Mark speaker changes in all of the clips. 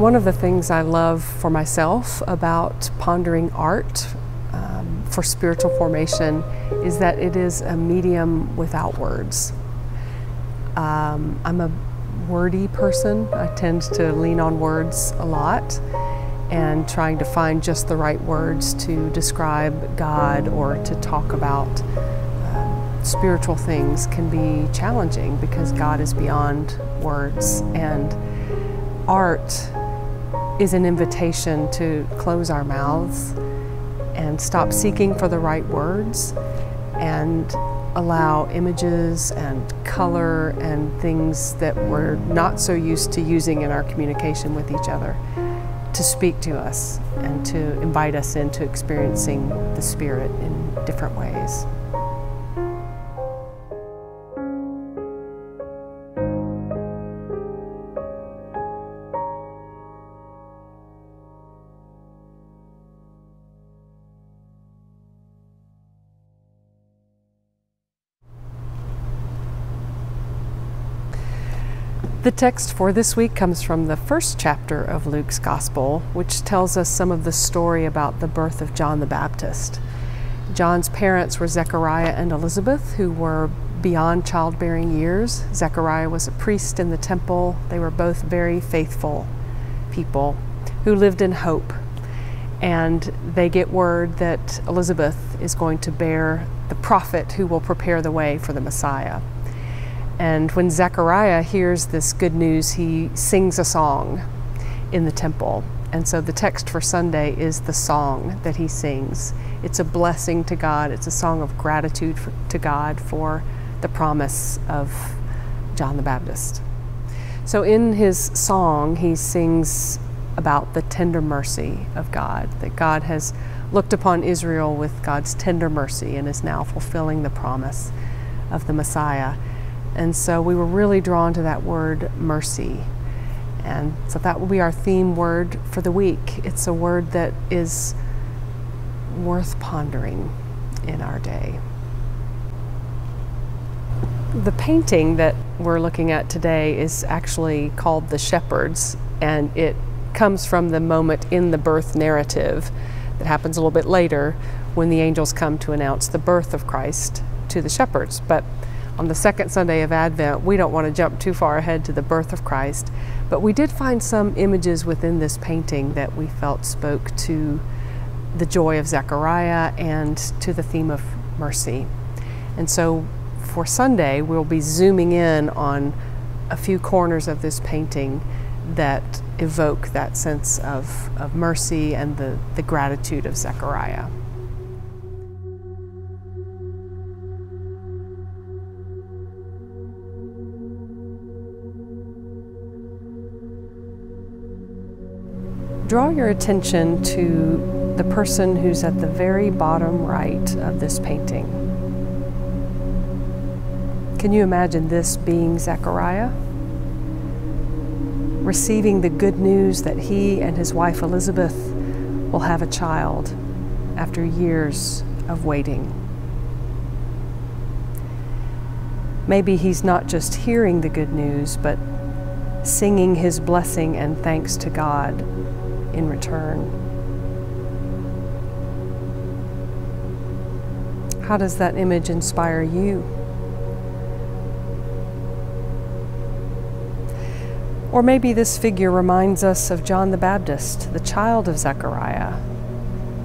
Speaker 1: One of the things I love for myself about pondering art for spiritual formation is that it is a medium without words. I'm a wordy person. I tend to lean on words a lot, and trying to find just the right words to describe God or to talk about spiritual things can be challenging because God is beyond words, and art is an invitation to close our mouths and stop seeking for the right words and allow images and color and things that we're not so used to using in our communication with each other to speak to us and to invite us into experiencing the Spirit in different ways. The text for this week comes from the first chapter of Luke's Gospel, which tells us some of the story about the birth of John the Baptist. John's parents were Zechariah and Elizabeth, who were beyond childbearing years. Zechariah was a priest in the temple. They were both very faithful people who lived in hope. And they get word that Elizabeth is going to bear the prophet who will prepare the way for the Messiah. And when Zechariah hears this good news, he sings a song in the temple. And so the text for Sunday is the song that he sings. It's a blessing to God. It's a song of gratitude to God for the promise of John the Baptist. So in his song, he sings about the tender mercy of God, that God has looked upon Israel with God's tender mercy and is now fulfilling the promise of the Messiah. And so we were really drawn to that word mercy. And so that will be our theme word for the week. It's a word that is worth pondering in our day. The painting that we're looking at today is actually called The Shepherds, and it comes from the moment in the birth narrative that happens a little bit later when the angels come to announce the birth of Christ to the shepherds. But on the second Sunday of Advent, we don't want to jump too far ahead to the birth of Christ, but we did find some images within this painting that we felt spoke to the joy of Zechariah and to the theme of mercy. And so for Sunday, we'll be zooming in on a few corners of this painting that evoke that sense of mercy and the gratitude of Zechariah. Draw your attention to the person who's at the very bottom right of this painting. Can you imagine this being Zechariah? Receiving the good news that he and his wife Elizabeth will have a child after years of waiting. Maybe he's not just hearing the good news, but singing his blessing and thanks to God in return. How does that image inspire you? Or maybe this figure reminds us of John the Baptist, the child of Zechariah,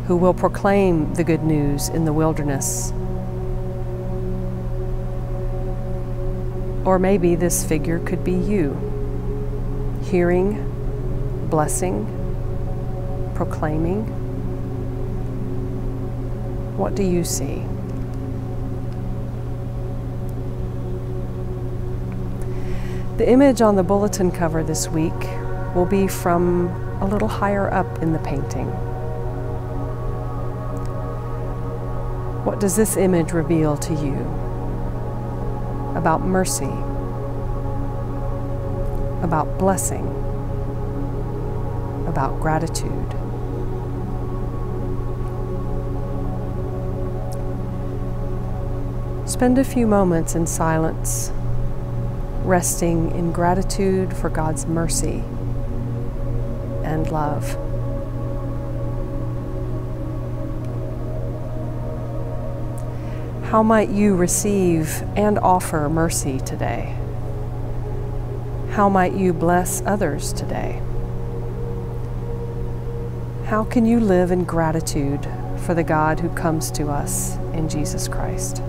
Speaker 1: who will proclaim the good news in the wilderness. Or maybe this figure could be you, hearing, blessing, proclaiming. What do you see? The image on the bulletin cover this week will be from a little higher up in the painting. What does this image reveal to you about mercy, about blessing, about gratitude? Spend a few moments in silence, resting in gratitude for God's mercy and love. How might you receive and offer mercy today? How might you bless others today? How can you live in gratitude for the God who comes to us in Jesus Christ?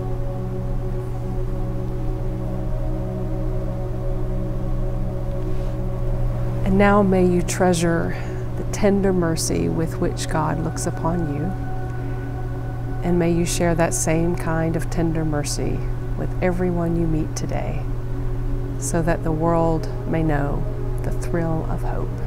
Speaker 1: And now may you treasure the tender mercy with which God looks upon you, and may you share that same kind of tender mercy with everyone you meet today, so that the world may know the thrill of hope.